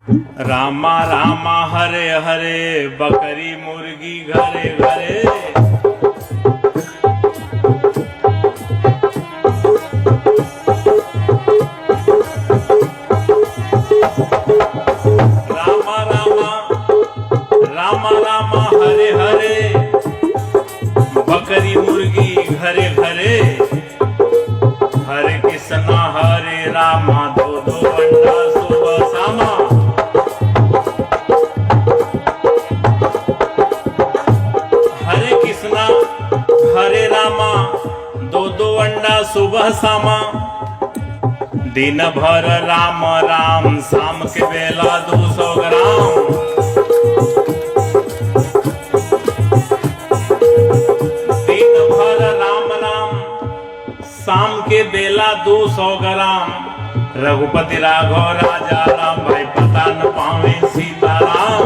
रामा रामा हरे हरे, बकरी मुर्गी घरे घरे। रामा रामा रामा रामा हरे हरे, बकरी मुर्गी घरे घरे। हरे कृष्णा हरे रामा, दो दो अंडा सुबह शामा। हरे कृष्णा हरे रामा, दो दो अंडा सुबह शामा। दिन भर राम राम, शाम के बेला 200 ग्राम। दिन भर राम राम, शाम के बेला 200 ग्राम। रघुपति राघव राजा राम, भाई पता न पावे सीताराम।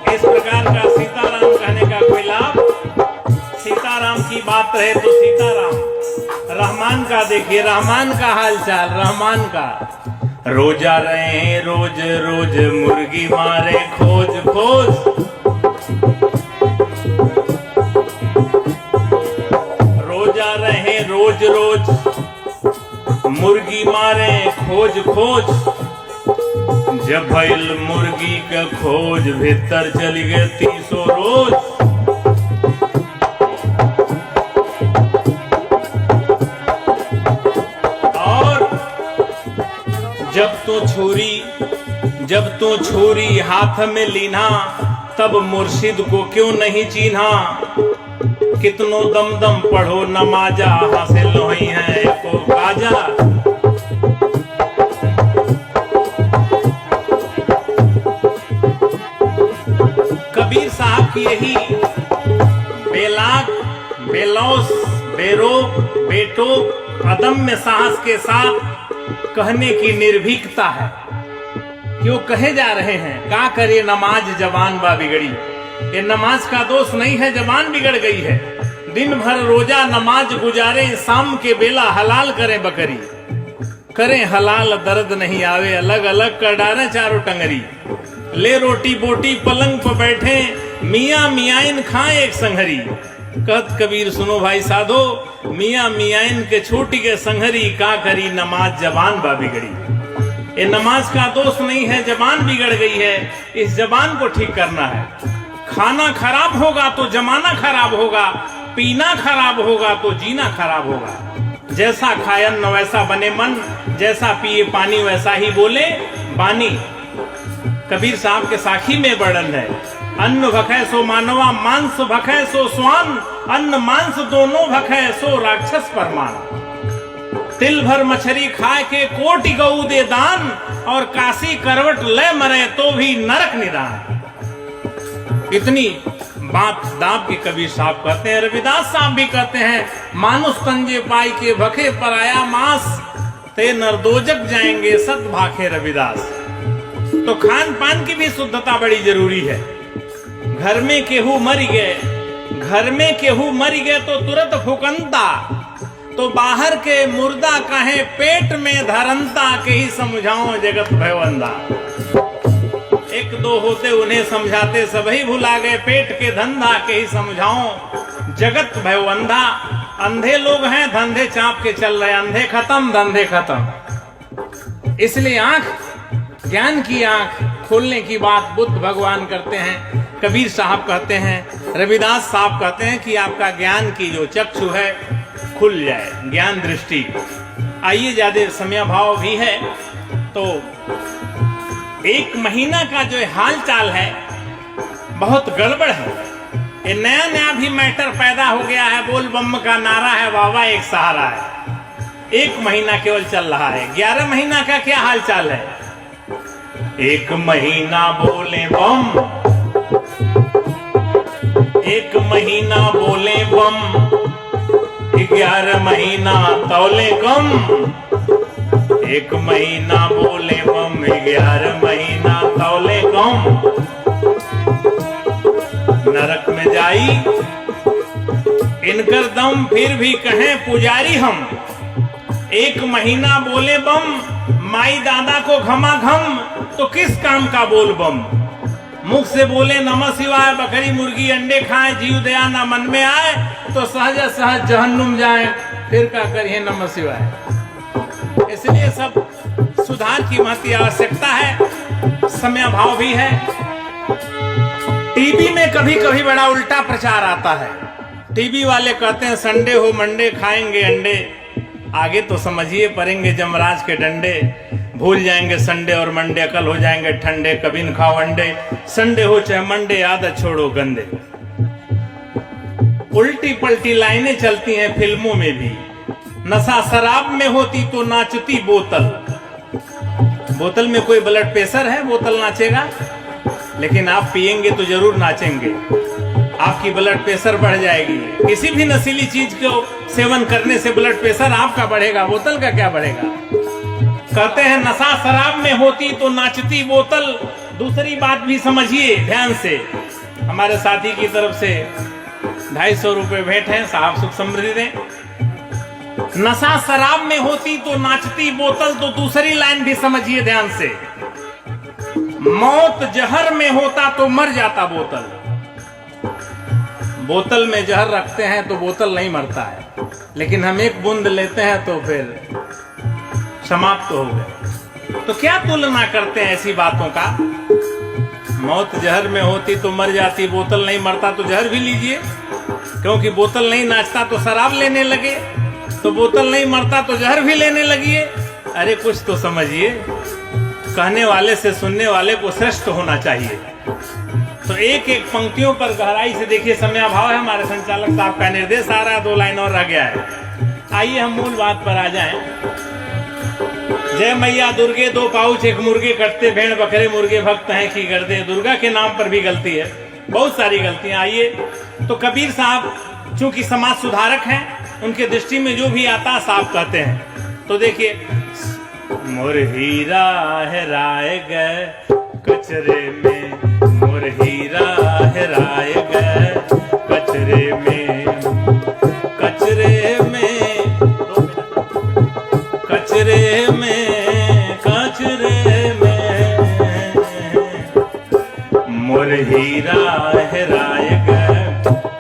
इस प्रकार का सीताराम कहने का कोई लाभ? सीताराम की बात रहे तो सीताराम। रहमान का देखिए, रहमान का हालचाल, रहमान का। रोजा रहे रोज रोज, मुर्गी मारे खोज खोज। रोजा रहे रोज रोज, मुर्गी मारे खोज खोज। जब भइल मुर्गी का खोज, भीतर चली गए 300 रोज। और जब तो छुरी हाथ में लीना, तब मुर्शिद को क्यों नहीं चीन्हा। कितनो दम दम पढ़ो नमाजा, हासिल नहीं है को काजा। कबीर साहब की यही बेलाक, बेलौस, बेरोक, बेटोक, अदम्य साहस के साथ कहने की निर्भीकता है। क्यों कहे जा रहे हैं, का करे नमाज जबान बा बिगड़ी। ये नमाज का दोष नहीं है, जबान बिगड़ गई है। दिन भर रोजा नमाज गुजारे, शाम के बेला हलाल करें बकरी। करें हलाल दर्द नहीं आवे, अलग अलग कर डालें चारों टंगरी। ले रोटी बोटी पलंग पर बैठे, मियाँ मियाइन खाएं एक संघरी। कहत कबीर सुनो भाई साधो, मियाँ मियाइन के छोटी के संघरी। का करी नमाज जबान बा बिगड़ी। ये नमाज का दोष नहीं है, जबान बिगड़ गई है। इस जबान को ठीक करना है। खाना खराब होगा तो जमाना खराब होगा, पीना खराब होगा तो जीना खराब होगा। जैसा खायन वैसा बने मन, जैसा पिए पानी वैसा ही बोले बानी। कबीर साहब के साखी में वर्णन है, अन्न भखै सो मानवा, मांस भखै सो स्वान। अन्न मांस दोनों भखै सो राक्षस परमान। तिल भर मछली खाए के कोटि गऊ दे दान, और काशी करवट ले मरे तो भी नरक निदान। इतनी बात दाब के कबीर साहब कहते हैं। रविदास साहब भी कहते हैं, मानुष तंजे पाई के भखे पर आया मांस, ते नरदोजक जाएंगे सत भाखे रविदास। तो खान पान की भी शुद्धता बड़ी जरूरी है। घर में केहू मर गए, घर में केहू मर गए तो तुरंत फुकंता। तो बाहर के मुर्दा कहे पेट में धरंता, के ही समझाओ जगत भयवंदा। एक दो होते उन्हें समझाते, सभी भुला गए पेट के धंधा, के ही समझाओ जगत भयवंदा। अंधे लोग हैं, धंधे चाप के चल रहे, अंधे खत्म धंधे खत्म। इसलिए आंख, ज्ञान की आंख खोलने की बात बुद्ध भगवान करते हैं, कबीर साहब कहते हैं, रविदास साहब कहते हैं कि आपका ज्ञान की जो चक्षु है खुल जाए, ज्ञान दृष्टि। आइए, ज्यादा समय भाव भी है तो 1 महीना का जो हाल चाल है बहुत गड़बड़ है। ये नया नया भी मैटर पैदा हो गया है। बोल बम का नारा है, वावा एक सहारा है। 1 महीना केवल चल रहा है। 11 महीना का क्या हाल चाल है? 1 महीना बोले बम, 1 महीना बोले बम, 11 महीना तौले कम। 1 महीना बोले बम, 11 महीना तौले कम। नरक में जाई इनकर दम, फिर भी कहें पुजारी हम। एक महीना बोले बम, माई दादा को घमाघम, तो किस काम का बोल बम। मुख से बोले नमः शिवाय, बकरी मुर्गी अंडे खाए, जीव दया ना मन में आए, तो सहज सहज जहन्नुम जाए, फिर क्या करिए नमः शिवाय। इसलिए सब सुधार की महती आवश्यकता है, समय भाव भी है। टीवी में कभी कभी बड़ा उल्टा प्रचार आता है। टीवी वाले कहते हैं संडे हो मंडे खाएंगे अंडे, आगे तो समझिए पड़ेंगे जमराज के डंडे। भूल जाएंगे संडे और मंडे, अकल हो जाएंगे ठंडे, कभी न खाओ अंडे, संडे हो चाहे मंडे, आदत छोड़ो गंदे। उल्टी पलटी लाइनें चलती हैं फिल्मों में भी। नशा शराब में होती तो नाचती बोतल। बोतल में कोई ब्लड प्रेशर है, बोतल नाचेगा? लेकिन आप पिएंगे तो जरूर नाचेंगे, आपकी ब्लड प्रेशर बढ़ जाएगी। किसी भी नशीली चीज को सेवन करने से ब्लड प्रेशर आपका बढ़ेगा, बोतल का क्या बढ़ेगा। कहते हैं नशा शराब में होती तो नाचती बोतल। दूसरी बात भी समझिए ध्यान से। हमारे साथी की तरफ से 250 रुपए भेंट है, साहब सुख समृद्धि दें। नशा शराब में होती तो नाचती बोतल, तो दूसरी लाइन भी समझिए ध्यान से। मौत जहर में होता तो मर जाता बोतल। बोतल में जहर रखते हैं तो बोतल नहीं मरता है, लेकिन हम एक बूंद लेते हैं तो फिर समाप्त हो गए। तो क्या तुलना करते हैं ऐसी बातों का। मौत जहर में होती तो मर जाती, बोतल नहीं मरता तो जहर भी लीजिए। क्योंकि बोतल नहीं नाचता तो शराब लेने लगे, तो बोतल नहीं मरता तो जहर भी लेने लगिए। अरे कुछ तो समझिए। कहने वाले से सुनने वाले को श्रेष्ठ होना चाहिए। तो एक एक पंक्तियों पर गहराई से देखिए। समय अभाव है, हमारे संचालक साहब का निर्देश आ रहा है, 2 लाइन और रह गया है। आइए हम मूल बात पर आ जाएं। जय मैया दुर्गे 2 पाउच 1 मुर्गे कटते, भेड़ बकरे मुर्गे भक्त हैं की गर्दे। दुर्गा के नाम पर भी गलती है, बहुत सारी गलतियां। आइए तो कबीर साहब चूंकि समाज सुधारक हैं, उनके दृष्टि में जो भी आता साहब कहते हैं। तो देखिए, मोर हीरा हेराए गए कचरे में, मोर हीरा हेराए गए कचरे में, कचरे में, कचरे में, कचरे में, मोर हीरा हेराए गए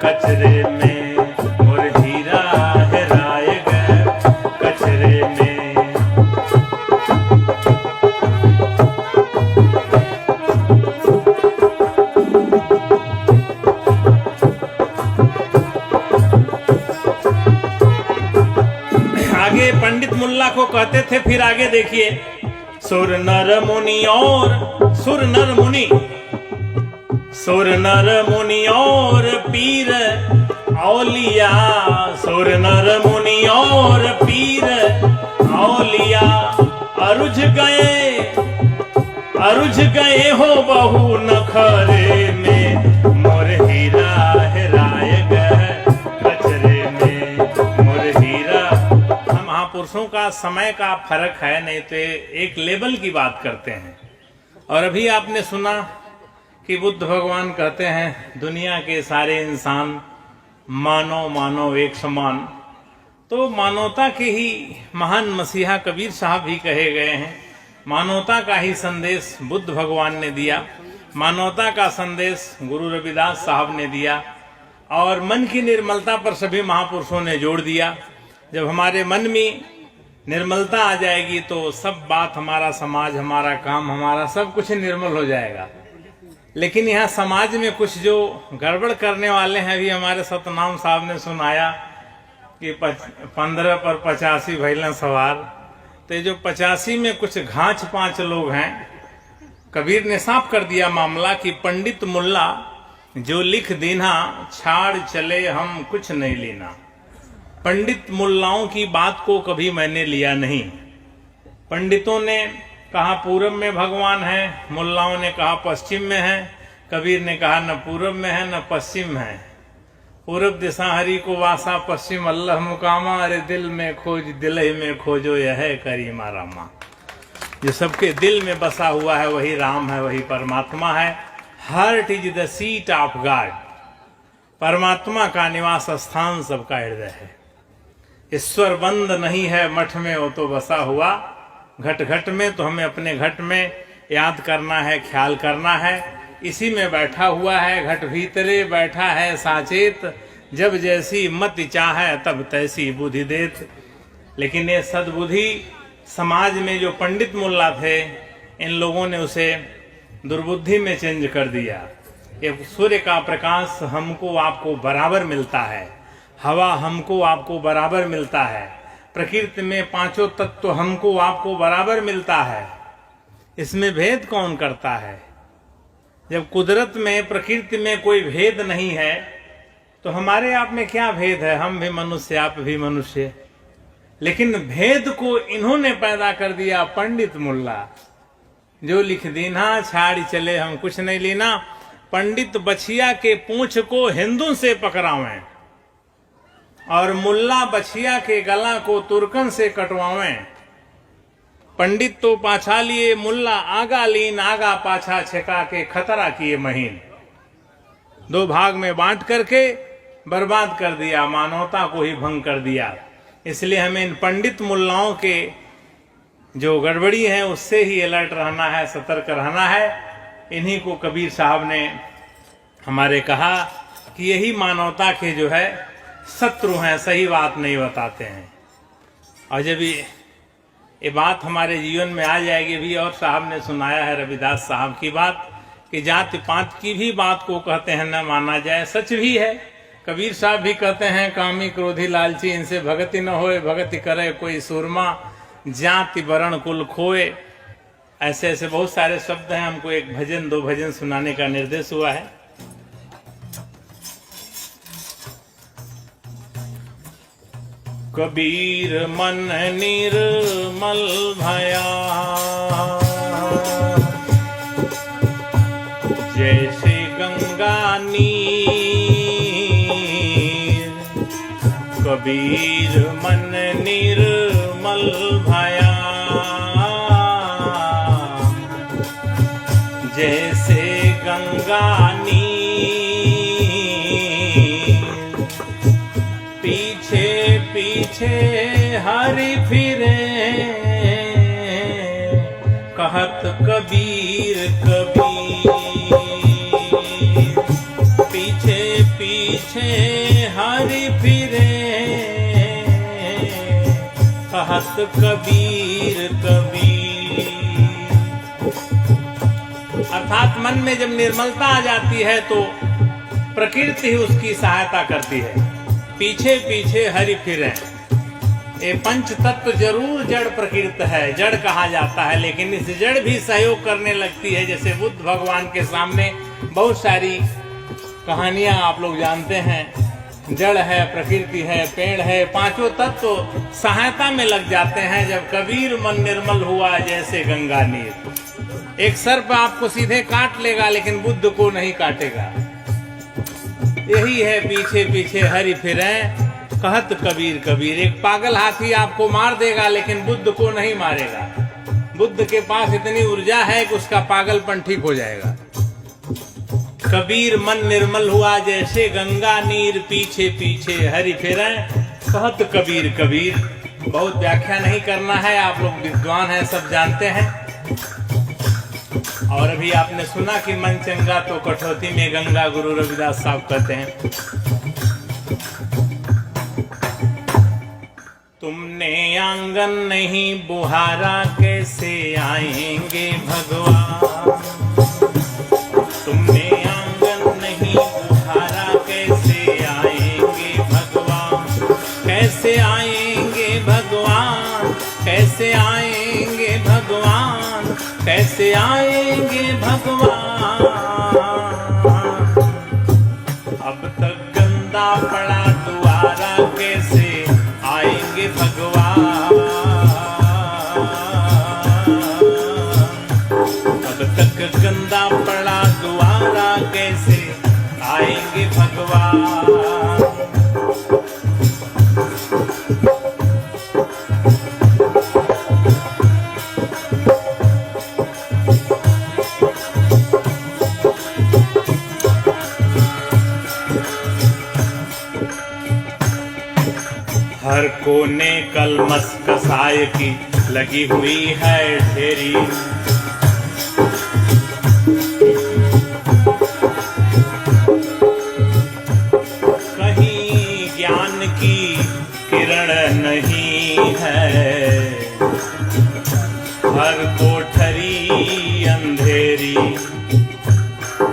कचरे में, मोर हीरा हेराए गए कचरे में। आगे पंडित मुल्ला को कहते थे, फिर आगे देखिए। सुर नर मुनि और सुर नर मुनि, सुर नर मुनि और पीर औलिया, सुर नर मुनि और पीर औलिया, अरुझ गए हो बहु नखरे में, मोर हीरा हेराए गए कचरे में, मोर हीरा। हम महापुरुषों का समय का फर्क है, नहीं तो एक लेवल की बात करते हैं। और अभी आपने सुना कि बुद्ध भगवान कहते हैं दुनिया के सारे इंसान मानव मानव एक समान। तो मानवता के ही महान मसीहा कबीर साहब भी कहे गए हैं। मानवता का ही संदेश बुद्ध भगवान ने दिया, मानवता का संदेश गुरु रविदास साहब ने दिया, और मन की निर्मलता पर सभी महापुरुषों ने जोड़ दिया। जब हमारे मन में निर्मलता आ जाएगी तो सब बात, हमारा समाज, हमारा काम, हमारा सब कुछ निर्मल हो जाएगा। लेकिन यहाँ समाज में कुछ जो गड़बड़ करने वाले हैं, अभी हमारे सतनाम साहब ने सुनाया कि 15 पर 85 भैलन सवार। तो जो 85 में कुछ घाच 5 लोग हैं। कबीर ने साफ कर दिया मामला कि पंडित मुल्ला जो लिख दीना, छाड़ चले हम कुछ नहीं लेना। पंडित मुल्लाओं की बात को कभी मैंने लिया नहीं। पंडितों ने कहा पूरब में भगवान है, मुल्लाओं ने कहा पश्चिम में है। कबीर ने कहा न पूरब में है न पश्चिम है। पूरब दिशा हरि को वासा, पश्चिम अल्लाह मुकामा। अरे दिल में खोज दिल ही में खोजो, यह है करीमा रामा। जो सबके दिल में बसा हुआ है वही राम है, वही परमात्मा है। Heart is the seat of God. परमात्मा का निवास स्थान सबका हृदय है। ईश्वर बंद नहीं है मठ में वो तो बसा हुआ, घट घट में। तो हमें अपने घट में याद करना है, ख्याल करना है, इसी में बैठा हुआ है। घट भीतरे बैठा है साचेत, जब जैसी मति चाहे तब तैसी बुद्धि देत। लेकिन ये सद्बुद्धि समाज में जो पंडित मुल्ला थे, इन लोगों ने उसे दुर्बुद्धि में चेंज कर दिया। ये सूर्य का प्रकाश हमको आपको बराबर मिलता है, हवा हमको आपको बराबर मिलता है, प्रकृति में पांचों तत्व हमको आपको बराबर मिलता है। इसमें भेद कौन करता है? जब कुदरत में, प्रकृति में कोई भेद नहीं है तो हमारे आप में क्या भेद है? हम भी मनुष्य, आप भी मनुष्य। लेकिन भेद को इन्होंने पैदा कर दिया, पंडित मुल्ला। जो लिख दीना छाड़ी चले हम कुछ नहीं लेना। पंडित बछिया के पूंछ को हिंदू से पकड़ावें और मुल्ला बछिया के गला को तुर्कन से कटवावें। पंडित तो पाछा लिए, मुल्ला आगा लीन, आगा पाछा छका के खतरा किए महीन। दो भाग में बांट करके बर्बाद कर दिया, मानवता को ही भंग कर दिया। इसलिए हमें इन पंडित मुल्लाओं के जो गड़बड़ी है उससे ही अलर्ट रहना है, सतर्क रहना है। इन्हीं को कबीर साहब ने हमारे कहा कि यही मानवता के जो है शत्रु हैं, सही बात नहीं बताते हैं। और जब ये बात हमारे जीवन में आ जाएगी भी, और साहब ने सुनाया है रविदास साहब की बात कि जाति पात की भी बात को कहते हैं न माना जाए, सच भी है। कबीर साहब भी कहते हैं कामी क्रोधी लालची इनसे भगति न होए, भगति करे कोई सूरमा, जाति वर्ण कुल खोए। ऐसे ऐसे बहुत सारे शब्द हैं। हमको एक भजन, दो भजन सुनाने का निर्देश हुआ है। कबीर मन निर्मल भया, जैसे गंगा नीर। कबीर मन निर्मल भया, जैसे गंगा नीर। पीछे पीछे हरि फिरे, कहत कबीर कबीर। पीछे पीछे हरि फिरे, कहत कबीर कबीर। अर्थात मन में जब निर्मलता आ जाती है तो प्रकृति ही उसकी सहायता करती है। पीछे पीछे हरि फिरे। ये पंच तत्व जरूर जड़ प्रकृति है, जड़ कहा जाता है, लेकिन इस जड़ भी सहयोग करने लगती है। जैसे बुद्ध भगवान के सामने बहुत सारी कहानियां आप लोग जानते हैं। जड़ है, प्रकृति है, पेड़ है, पांचों तत्व सहायता में लग जाते हैं। जब कबीर मन निर्मल हुआ जैसे गंगा नीर। एक सर्प आपको सीधे काट लेगा लेकिन बुद्ध को नहीं काटेगा। यही है पीछे पीछे हरि फिरे, कहत कबीर कबीर। एक पागल हाथी आपको मार देगा लेकिन बुद्ध को नहीं मारेगा। बुद्ध के पास इतनी ऊर्जा है कि उसका पागलपन ठीक हो जाएगा। कबीर मन निर्मल हुआ जैसे गंगा नीर, पीछे पीछे हरि फिरे, कहत कबीर कबीर। बहुत व्याख्या नहीं करना है, आप लोग विद्वान हैं, सब जानते हैं। और अभी आपने सुना कि मन चंगा तो कठौती में गंगा, गुरु रविदास साहब कहते हैं। तुमने आंगन नहीं बुहारा कैसे आएंगे भगवान। तुमने आंगन नहीं बुहारा कैसे आएंगे भगवान। कैसे आएंगे भगवान, कैसे आएंगे भगवान, कैसे आएंगे भगवान। अब तक गंदा पड़ा द्वारा कैसे आएंगे भगवान। अब तक गंदा पड़ा द्वारा कैसे आएंगे भगवान। कोने कलमस कसाय की लगी हुई है ढेरी। कहीं ज्ञान की किरण नहीं है, हर कोठरी अंधेरी।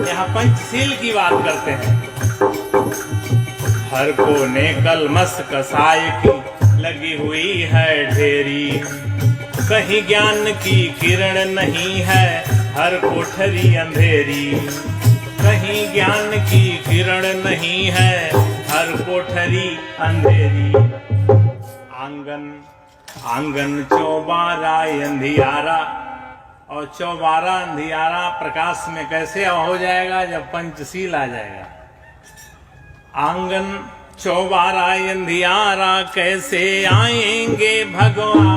यहाँ पंचशील की बात करते हैं। हर कोने कलमस कसाय की लगी हुई है ढेरी। कहीं ज्ञान की किरण नहीं है, हर कोठरी अंधेरी। कहीं ज्ञान की किरण नहीं है, हर कोठरी अंधेरी। आंगन आंगन चौबारा अंधियारा, और चौबारा अंधियारा प्रकाश में कैसे हो जाएगा? जब पंचशील आ जाएगा। आंगन चौबारा अंधियारा कैसे आएंगे भगवान?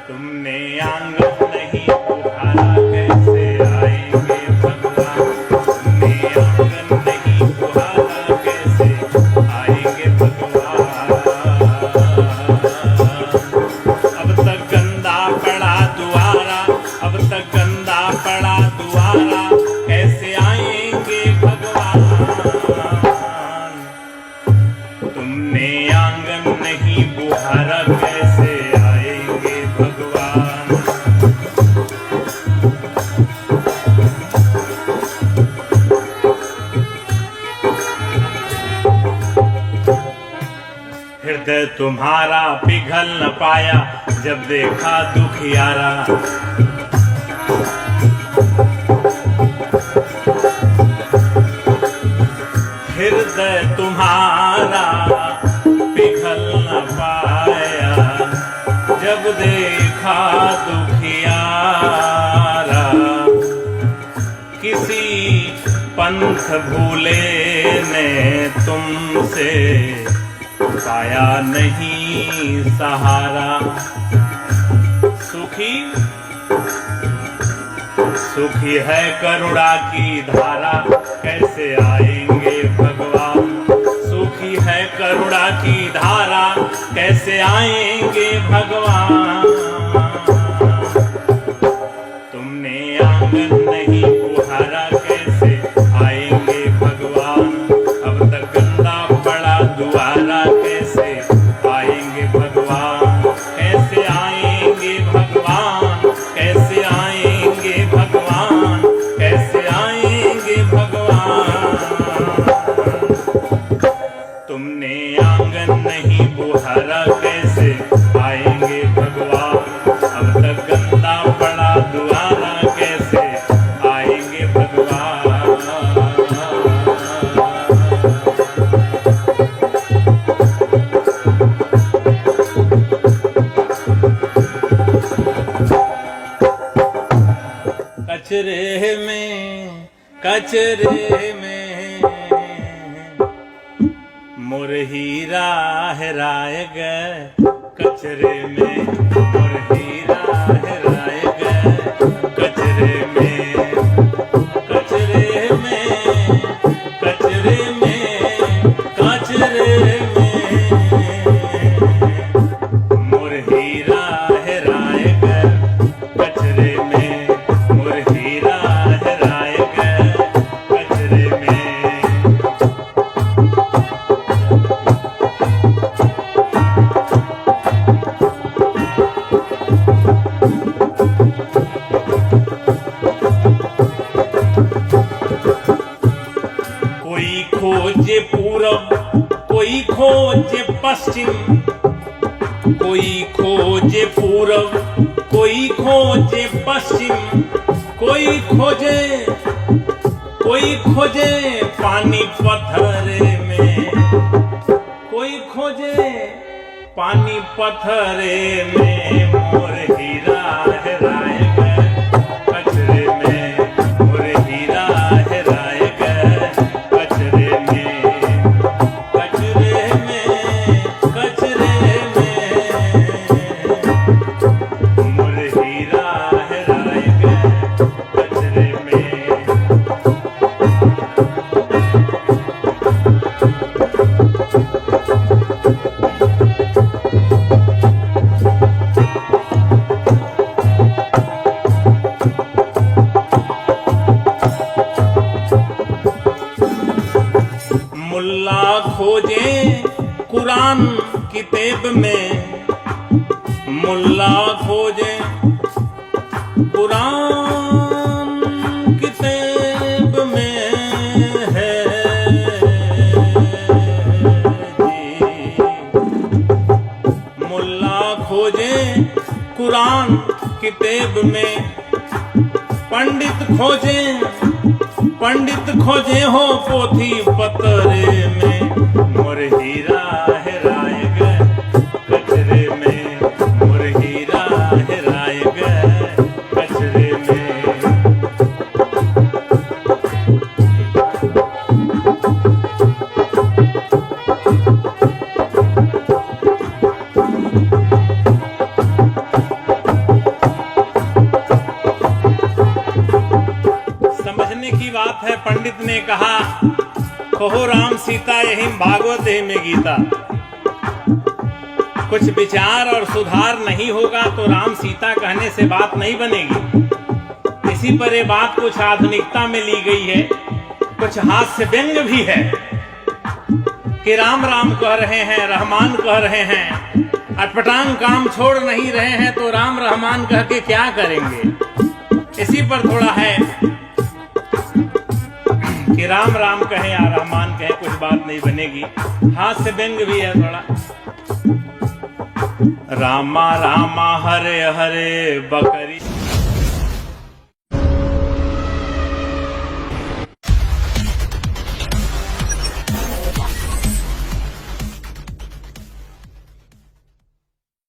तुमने आंगन नहीं बुहारा, कैसे आएंगे भगवान? तुमने आंगन नहीं बुहारा, कैसे आएंगे भगवान? अब तक गंदा पड़ा दुआरा, अब तक गंदा पड़ा दुआरा, कैसे आएंगे भगवान? तुमने आंगन नहीं बुहारा, कैसे आएंगे भगवान? हृदय तुम्हारा पिघल न पाया, जब देखा दुखियारा। हृदय तुम्हारा पिघल न पाया, जब देखा दुखियारा। किसी पंथ भूले ने तुमसे पाया नहीं सहारा। सुखी सुखी है करुणा की धारा, कैसे आएंगे भगवान? सुखी है करुणा की धारा, कैसे आएंगे भगवान? तुमने आंगन नहीं बुहारा, कैसे आएंगे भगवान? अब तक गंदा पड़ा दुआरा, कैसे आएंगे भगवान? कैसे आएंगे भगवान? कैसे आएंगे भगवान? कैसे आएंगे भगवान? तुमने आंगन नहीं बुहारा, कैसे आएंगे भगवान? अब तक गंदा पड़ा दुआरा, कैसे आएंगे भगवान? कचरे में मोर हीरा हेराए गए। कचरे में मोर हीरा हेराए गए। कचरे में कचरे में कचरे में कचरे में मोर हीरा हेराए गए। कचरे में मोर हीरा हेराए गए। कचरे में कोई खोजे पूरब, कोई खोजे पश्चिम, कोई खोजे पूरब, कोई खोजे पश्चिम, कोई खोजे पानी पत्थरे में, कोई खोजे पानी पत्थरे में मोर हीरा हेराए गए। कचरे में मोर हीरा हेराए गए। कचरे में कचरे में कचरे में मोर हीरा हेराए गए। कचरे में किताब में मुल्ला खोजे कुरान किताब में है जी। मुल्ला खोजे कुरान किताब में, पंडित खोजे हो पोथी पतरे में, मोर हीरा हेराए गए कचरे में, मोर हीरा हेराए गए कचरे में। समझने की बात है, पंडित ने कहा कहो राम सीता यही भागवत है में गीता। कुछ विचार और सुधार नहीं होगा तो राम सीता कहने से बात नहीं बनेगी। इसी पर ये बात कुछ आधुनिकता में ली गई है, कुछ हास्य व्यंग भी है कि राम राम कह रहे हैं, रहमान कह रहे हैं, अटपटांग काम छोड़ नहीं रहे हैं, तो राम रहमान कह के क्या करेंगे। इसी पर थोड़ा है कि राम राम कहे या रहमान कहे, कुछ बात नहीं बनेगी। हास्य व्यंग भी है थोड़ा। रामा रामा हरे हरे बकरी